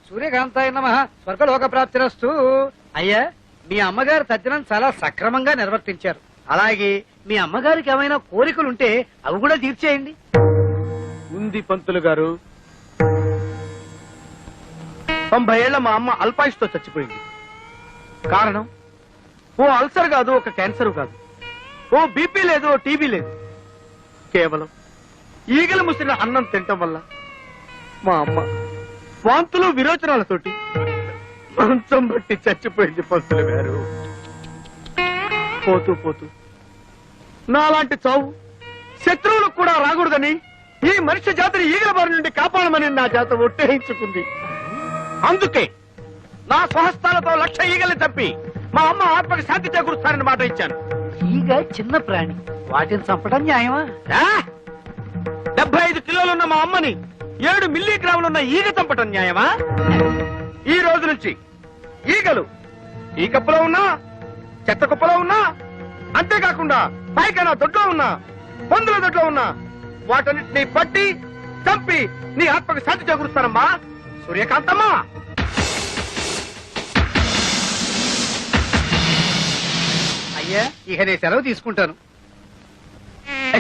సూర్యకాంతాయ నమః స్వర్గలోక ప్రాప్తిరస్తు. అయ్యా, మీ అమ్మగారు తద్దినం చాలా సక్రమంగా నిర్వర్తించారు. అలాగే మీ అమ్మగారికి ఏమైనా కోరికలుంటే అవి కూడా తీర్చేయండి. ఉంది పంతులు గారు. 90 ఏళ్ల మా అమ్మ అల్పాయుష్తో చచ్చిపోయింది. కారణం ఓ అల్సర్ కాదు, ఒక క్యాన్సర్ కాదు, ఓ బీపీ లేదు, ఓ టీబీ లేదు. కేవలం ఈగలు ముసిరిన అన్నం తినటం వల్ల మా అమ్మ వాంతులు విరోచనాలతోటి మంచం బట్టి చచ్చిపోయింది పంతులు గారు. పోతూ పోతూ నాలాంటి చావు శత్రువులకు కూడా రాకూడదని ఈ మనిషి జాతిని ఈగల బారి నుండి కాపాడమని నా జాత ఒట్టేయించుకుంది. అందుకే నా స్వహస్తాలతో 1,00,000 ఈగల్ని చంపి మా అమ్మ ఆత్మకి శాంతి చేకూరుస్తానని మాట ఇచ్చాను. ఈగ చిన్న ప్రాణి, వాటిని చంపడం న్యాయమా? 75 కిలోలున్న మా అమ్మని 7 మిల్లీగ్రాములున్న ఈగ చంపటం న్యాయమా? ఈ రోజు నుంచి ఈగలు ఈ కప్పులో ఉన్నా, చెత్త కుప్పలో ఉన్నా, అంతేకాకుండా పైకైనా దొడ్లో ఉన్నా, పందుల దొడ్లో ఉన్నా, వాటన్నిటిని పట్టి చంపి నీ ఆత్మకు శాంతి చేకూరుస్తానమ్మా సూర్యకాంతమ్మా. అయ్యా, ఇక నేను సెలవు తీసుకుంటాను.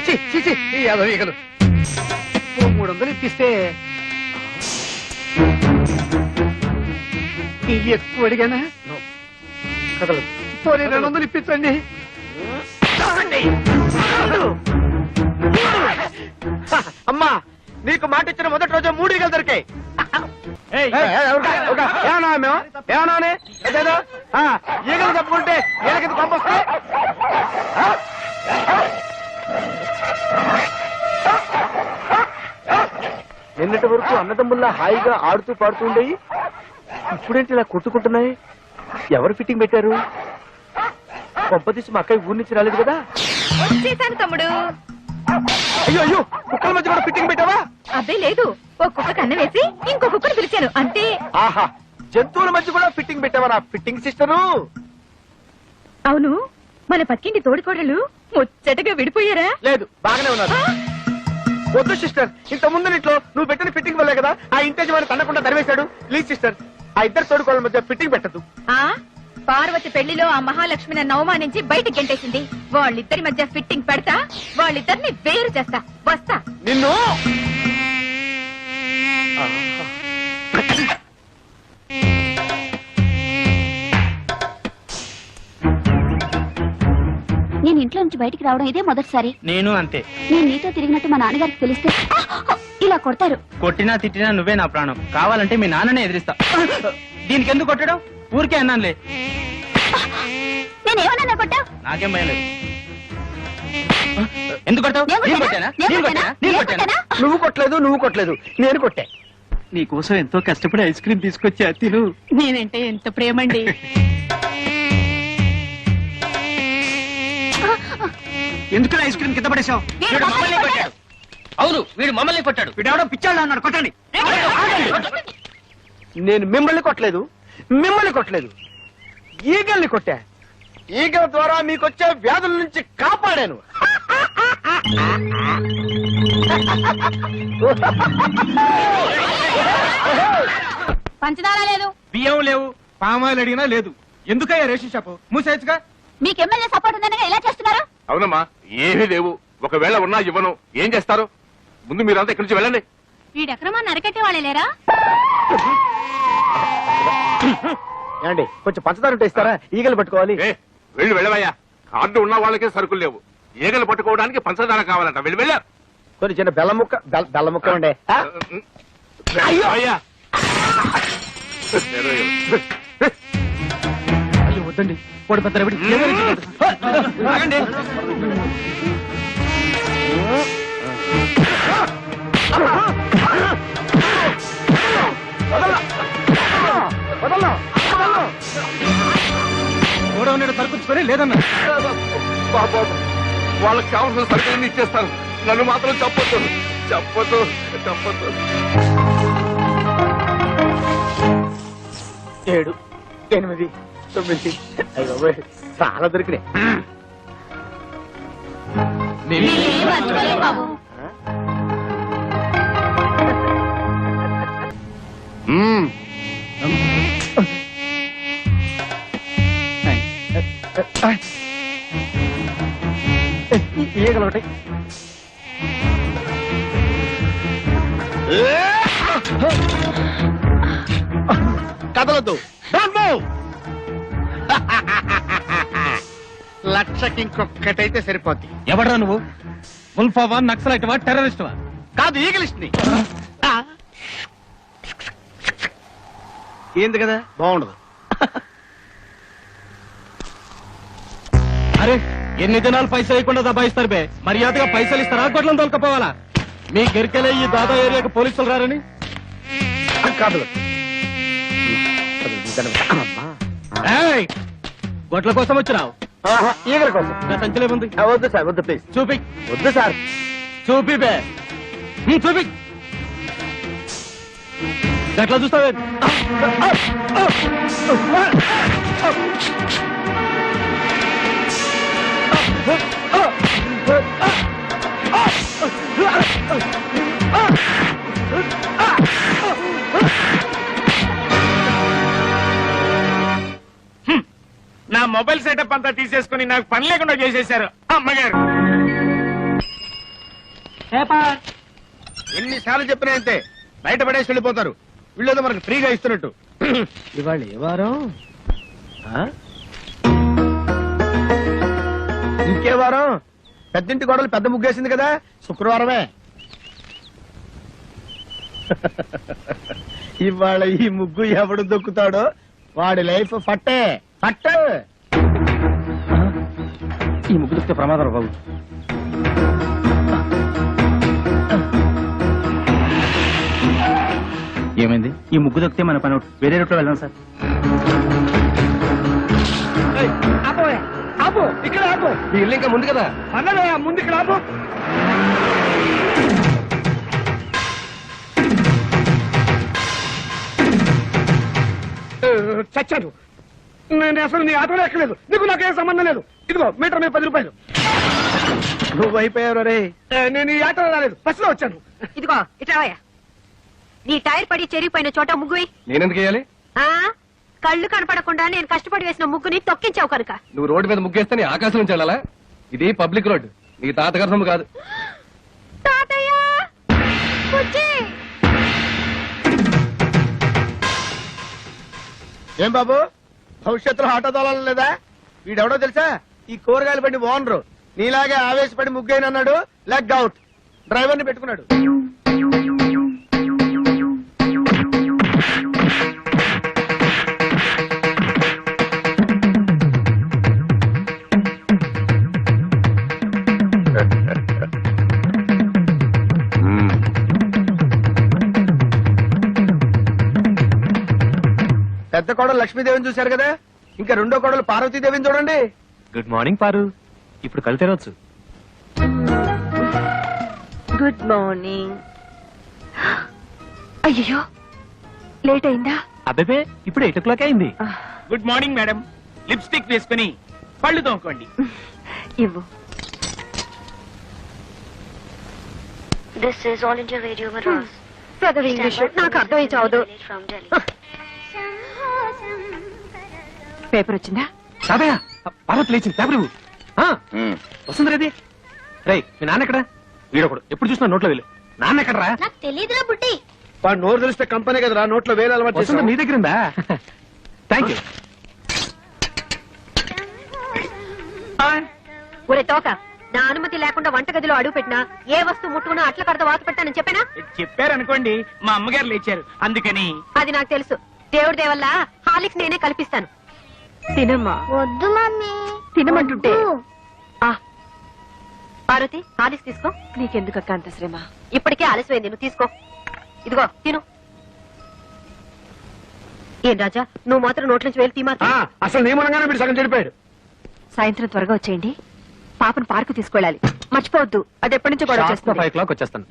ఛీ, ఛీ, ఛీ, ఈ యాదవ ఈగలు. ఓ 300 ఇప్పిస్తే ఇవి ఎక్కువ అడిగానా? కదలదు. పోనీ 200 ఇప్పించండి. అమ్మా, నీకు మాట ఇచ్చిన మొదటి రోజు 3 ఈగలు దొరికాయి. ఈగలు తప్పుకుంటే ఈగలకి పంపొస్తే నిన్నటి వరకు అన్నదమ్ముల్లా హాయిగా ఆడుతూ పాడుతూ ఉండేవి, ఇప్పుడేంటి ఇలా కొట్టుకుంటున్నాయి? ఎవరు ఫిట్టింగ్ పెట్టారు? కొంపదీసి మా అక్కయ్య ఊరి నుంచి రాలేదు కదా? వచ్చేసాను తమ్ముడు. అయ్యో అయ్యో, కుక్కల మధ్య కూడా ఫిట్టింగ్ పెట్టావా? అబ్బే లేదు, ఒక కుక్క కన్నం వేసి ఇంకో కుక్కను పిలిచాను అంతే. ఆహా, జంతువుల మధ్య కూడా ఫిట్టింగ్ పెట్టావా నా ఫిట్టింగ్ సిస్టరు? అవును, మన పక్కింటి తోడికోడలు ముచ్చటగా విడిపోయారా? లేదు, బాగానే ఉన్నారు. వద్దు సిస్టర్, ఇంత ముందు ఇంట్లో నువ్వు పెట్టిన ఫిట్టింగ్ వల్లే కదా ఆ ఇంటి వాడిని తన్నకుండా తరివేశాడు. ప్లీజ్ సిస్టర్, ఆ ఇద్దరు తోడుకోళ్ళ మధ్య ఫిట్టింగ్ పెట్టద్దు. ఆ పార్వతి పెళ్లిలో ఆ మహాలక్ష్మిని అవమానించి బయటికి గెంటేసింది. వాళ్ళిద్దరి మధ్య ఫిట్టింగ్ పెడతా, వాళ్ళిద్దరిని వేరు చేస్తా. వస్తా. నిన్ను నేను ఇంట్లో నుంచి బయటికి రావడం ఇదే మొదటిసారి. నేను అంతే. నేను నీతో తిరిగినట్టు మా నాన్నగారికి తెలిస్తే ఇలా కొడతారు. కొట్టినా తిట్టినా నువ్వే నా ప్రాణం. కావాలంటే మీ నాన్ననే ఎదిరిస్తా. దీనికి ఎందుకు కొట్టడం? ఊరికే అన్నానులే. నేనేమన్నా కొట్టా? నాకేం భయం లేదు. ఎందుకు కొట్టావు? నువ్వు కొట్టలేదు, నువ్వు కొట్టలేదు, నేను కొట్టా. నీకోసం ఎంతో కష్టపడి ఐస్ క్రీమ్ తీసుకొచ్చా, తిను. నేనంటే ఎంత ప్రేమండి. ఎందుకు ఐస్ క్రీమ్ కింద పడేశావు? అవును, వీడు మమ్మల్ని కొట్టాడు. వీడెవడో పిచ్చాడు అన్నాడు. కొట్టండి. నేను మిమ్మల్ని కొట్టలేదు, మిమ్మల్ని కొట్టలేదు, ఈగల్ని కొట్టా. ఈగల ద్వారా మీకొచ్చే వ్యాధుల నుంచి కాపాడాను. పంచదార లేదు, బియ్యం లేవు, పామాయిల్ అడిగినా లేదు. ఎందుకయ్యా రేషన్ షాపు మూసేయచ్చుగా? మీకు ఎమ్మెల్యే సపోర్ట్ ఉందనగా ఎలా చేస్తున్నారు? అవునమ్మా, ఏమీ లేవు. ఒకవేళ ఉన్నా ఇవ్వను. ఏం చేస్తారు? ముందు మీరంతా ఇక్కడి నుంచి వెళ్ళండి. వీడెక్రమాన్ని అరకట్టే వాళ్ళే లేరా? ఏమండి, కొంచెం పంచదార ఉంటే ఇస్తారా? ఈగలు పట్టుకోవాలి. వెళ్ళవయ్యా. కార్డు ఉన్న వాళ్ళకే సరుకులు లేవు. ఈగలు పట్టుకోవడానికి పంచదార కావాలంట. వెళ్ళారు. కొన్ని చిన్న బెల్ల ముక్క ఉండే. అయ్యా అయ్యో వద్దండి, పొడి పెద్ద ఆగండి. గోడౌన్ సరుకుంచుకొని లేదన్నా. బాబు, వాళ్ళకి కావాల్సిన సరుకులన్నీ ఇచ్చేస్తాను. నన్ను మాత్రం చెప్పొద్దు, చెప్పొద్దు, చెప్పొద్దు. 7, 8, 9. అయ్యో చాలా దొరికినాయి. ఈగలు ఒకటి. కదలొద్దు. Don't move. లక్షకి ఇంకొక్కటైతే సరిపోద్ది. ఎవడ్రా నువ్వు? ముల్ఫావా, నక్సలైట్వా, టెర్రరిస్ట్వా? కాదు, ఈగలిస్ట్ ని. ఏంది కదా, బాగుండదు. అరే ఎన్ని దినాలు పైసలు వేయకుండా దబాయిస్తారు బే. మర్యాదగా పైసలు ఇస్తారా, గొడ్లను తోలుకపోవాలా? మీ గెరికెలే ఈ దాదా ఏరియాకి పోలీసులు రారని. కాదు, ఏయ్, గొడ్ల కోసం వచ్చినావు? ఈగల కోసం. నా సంచలే ఉంది, వద్దు సార్, వద్దు ప్లీజ్. చూపి. వద్దు సార్. చూపి బే, చూపి. ఎట్లా చూస్తావే? నా మొబైల్ సెటప్ అంతా తీసేసుకుని నాకు పని లేకుండా చేసేశారు అమ్మగారు. ఎన్నిసార్లు చెప్పినా అంతే, బయట పడేసి వెళ్ళిపోతారు. వీళ్ళేదో మనకు ఫ్రీగా ఇస్తున్నట్టు. ఇవాళ ఏ వారం? ఇంకే వారం? పెద్దింటి గోడలు పెద్ద ముగ్గేసింది కదా, శుక్రవారమే. ఇవాళ ఈ ముగ్గు ఎవడు దొక్కుతాడో వాడి లైఫ్ ఫట్టే ఫట్టే. ఈ ముగ్గు దొక్కితే ప్రమాదం బాబు. ఏమైంది? ఈ ముగ్గు దొక్కితే మన పని అవుట్. వేరే రూట్లో వెళ్దాం సార్. ఆపు, ఇక్కడ ఆపు. ఈ ఇల్లు ఇంకా ముందు కదా. అన్నదే ముందు ఇక్కడ ఆపు. చచ్చాను. నేను అసలు నీ ఆటోలో ఎక్కలేదు. నీకు నాకేం సంబంధం లేదు. ఇదిగో మీటర్ మీద 10 రూపాయలు. నువ్వు అయిపోయావు రే. నేను ఈ ఆటోలో రాలేదు, బస్సులో వచ్చాను. ఇదిగో ఇట్రావయ్యా. నీ టైర్ పడి చెరిగిపోయిన చోట ముగ్గు వేయ్. నేనెందుకు వేయాలి? కళ్ళు కనపడకుండా నేను కష్టపడి వేసిన ముగ్గుని తొక్కించావు కనుక. నువ్వు రోడ్డు మీద ముగ్గేస్తే నీ ఆకాశం నుంచి వెళ్ళాలా? ఇది పబ్లిక్ రోడ్, నీ తాతగారి సొమ్ము కాదు. తాతయ్య బుజ్జి. ఏం బాబు, భవిష్యత్తులో ఆటో తోలాలి లేదా? వీడెవడో తెలుసా? ఈ కూరగాయలు బండి ఓనరు. నీలాగే ఆవేశపడి ముగ్గైనన్నాడు, లెగ్ అవుట్. డ్రైవర్ ని పెట్టుకున్నాడు. పెద్ద కోడలు లక్ష్మీదేవిని చూశారు కదా, ఇంకా రెండో కోడలు పార్వతీదేవిని చూడండి. గుడ్ మార్నింగ్ పారు. ఇప్పుడు కళ్ళు తెరవచ్చు. Good morning. అయ్యో లేట్ అయిందా? అబ్బే ఇప్పుడు 8 o'clock అయింది. Good morning madam. లిప్స్టిక్ వేసుకుని పళ్ళు తోముకోండి. ఇవ్వు. This is All India Radio Madras. పెద్దది ఇంగ్లీష్ నాకు అర్థమై చావదు. From Delhi. పేపర్ వచ్చిందా? తాతయ్య, పార్వతి లేచింది. పేపర్ ఇవ్వు. వస్తుంది రేది. రేయ్, మీ నాన్న ఎక్కడ? వీడొకడు ఎప్పుడు చూసినా నోట్లో వెళ్ళు. నాన్న ఎక్కడరా? నాకు తెలీదురా బుట్టి. వాడు నోరు తెలిస్తే కంపెనీ కదరా, నోట్లో వేలు అలవాటు వస్తుంది చేస్తాం. నీ దగ్గర ఉందా? Thank you. ఒరే తోక, నా అనుమతి లేకుండా వంటగదిలో అడుగు పెట్టినా ఏ వస్తువు ముట్టుకున్నా అట్ల కడత వాత పెట్టానని చెప్పానా? చెప్పారనుకోండి, మా అమ్మగారు లేచారు అందుకని. అది నాకు తెలుసు. దేవుడి దేవల్ల హాలిక్స్ నేనే కల్పిస్తాను. తినమ్మా. వద్దు మమ్మీ. తినమంటుంటే. పార్వతి, హాలిక్స్ తీసుకో. నీకెందుకు అక్క అంత శ్రమ? ఇప్పటికే ఆలస్యమైంది, నువ్వు తీసుకో. ఇదిగో తిను. ఏం రాజా, నువ్వు మాత్రం నోట్ల నుంచి వేలు తీమా. అసలు నియమనంగానే వీడు సగం చెడిపోయాడు. సాయంత్రం త్వరగా వచ్చేయండి. పాపను పార్కు తీసుకెళ్ళాలి, మర్చిపోవద్దు. అది ఎప్పటి నుంచో గొడవ చేస్తుంది. 5 o'clock వచ్చేస్తాను.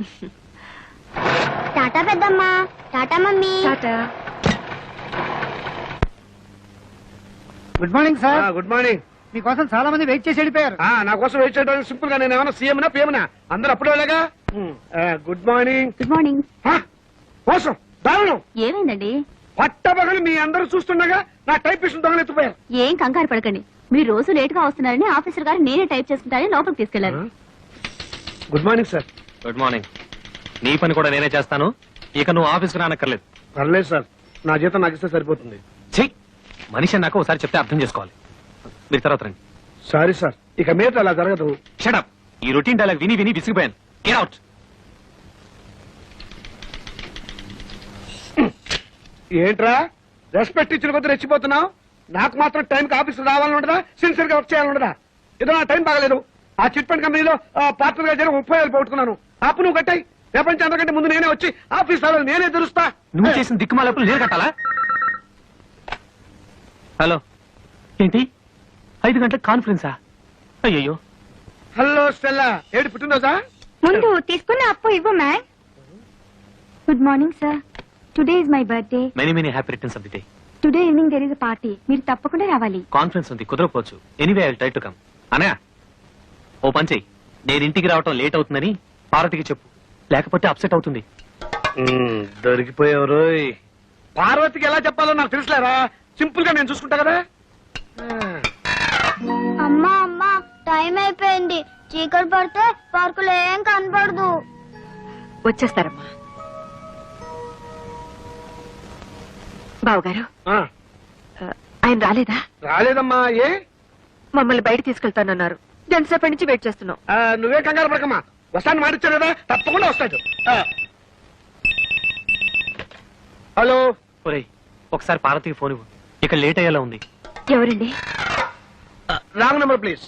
టాటా పెద్దమ్మా. Tata mummy. Tata. Good morning sir. Good morning. మీకోసం చాలా మంది వెయిట్ చేసి వెళ్ళిపోయారు. నా కోసం వెయిట్ చేయడానికి సింపుల్ గా నేను ఏమైనా సీఎంనా పిఎంనా? అందరూ అప్పుడే వెళ్ళగా. Good morning. Good morning. కోసం దారుణం. ఏమైందండి? పట్టబగలు మీ అందరూ చూస్తుండగా నా టైపిస్ట్ దొంగలెత్తిపోయారు. ఏం కంగారు పడకండి. మీరు రోజు లేట్ గా వస్తున్నారని ఆఫీసర్ గారు నేనే టైప్ చేసుకుంటానని లోపలికి తీసుకెళ్లారు. Good morning sir. Good morning. నీ పని కూడా నేనే చేస్తాను. ఇక నువ్వు ఆఫీస్కి రానక్కర్లేదు. పర్లేదు సార్, నా జీతం నాకు ఇస్తే సరిపోతుంది. చెయ్యి. మనిషి నాకు ఒకసారి చెప్తే అర్థం చేసుకోవాలి. మీరు తర్వాత రండి. సారీ సార్, ఇక మీద అలా జరగదు. షటప్. ఈ రొటీన్ డైలాగ్ విని విని విసిగిపోయాను. Get out. ఏంట్రా రెస్పెక్ట్ ఇచ్చిన కొద్ది రెచ్చిపోతున్నావు? నాకు మాత్రం టైంకి ఆఫీస్ రావాలని ఉండదా? సిన్సియర్ గా వర్క్ చేయాలని ఉండదా? ఏదో నా టైం బాగలేదు. ఆ చిట్ ఫండ్ కంపెనీలో పార్ట్నర్ గా చేరి 30,000 పోగొట్టుకున్నాను. అప్పు నువ్వు కట్టాయి. రేపటి అందరికంటే ముందు నేనే వచ్చి ఆఫీస్ రావాలి, నేనే తెరుస్తా. నువ్వు చేసిన దిక్కుమాలప్పుడు నేను కట్టాలా? హలో, ఏంటి 5 గంటల కాన్ఫరెన్సా? అయ్యయ్యో. హలో స్టెల్లా, ఏడు పుట్టిందోసా? ముందు తీసుకున్న అప్పు ఇవ్వు ma'am. Good morning sir. Today is my birthday. Many many happy returns of the day. Today evening there is party. మీరు తప్పకుండా రావాలి. కాన్ఫరెన్స్ ఉంది, కుదరకపోవచ్చు. Anyway I will try to come. Anaya, ఓ పని చెయ్యి. నేను ఇంటికి రావటం లేట్ అవుతుందని పార్వతికి చెప్పు, లేకపోతే అప్సెట్ అవుతుంది. దొరికిపోయావు. పార్వతికి ఎలా చెప్పాలో నాకు తెలుసులేరా. సింపుల్ గా నేను చూసుకుంటా కదా. అమ్మా అమ్మా, టైం అయిపోయింది. చీకటి పడితే పార్కులో ఏం కనపడదు. వచ్చేస్తారమ్మా. బావగారు, ఆ, ఆయన రాలేదా? రాలేదమ్మా. ఏ మమ్మల్ని బయట తీసుకెళ్తానన్నారు. గంటసేపటి నుంచి వెయిట్ చేస్తున్నాం. నువ్వే కంగారు పడకమ్మా. వస్తాను మాటిచ్చాడు కదా, తప్పకుండా వస్తాడు. హలో. ఒరేయ్, ఒకసారి పార్వతికి ఫోన్ ఇవ్వు. ఇక లేట్ అయ్యేలా ఉంది. ఎవరండి? Wrong number please.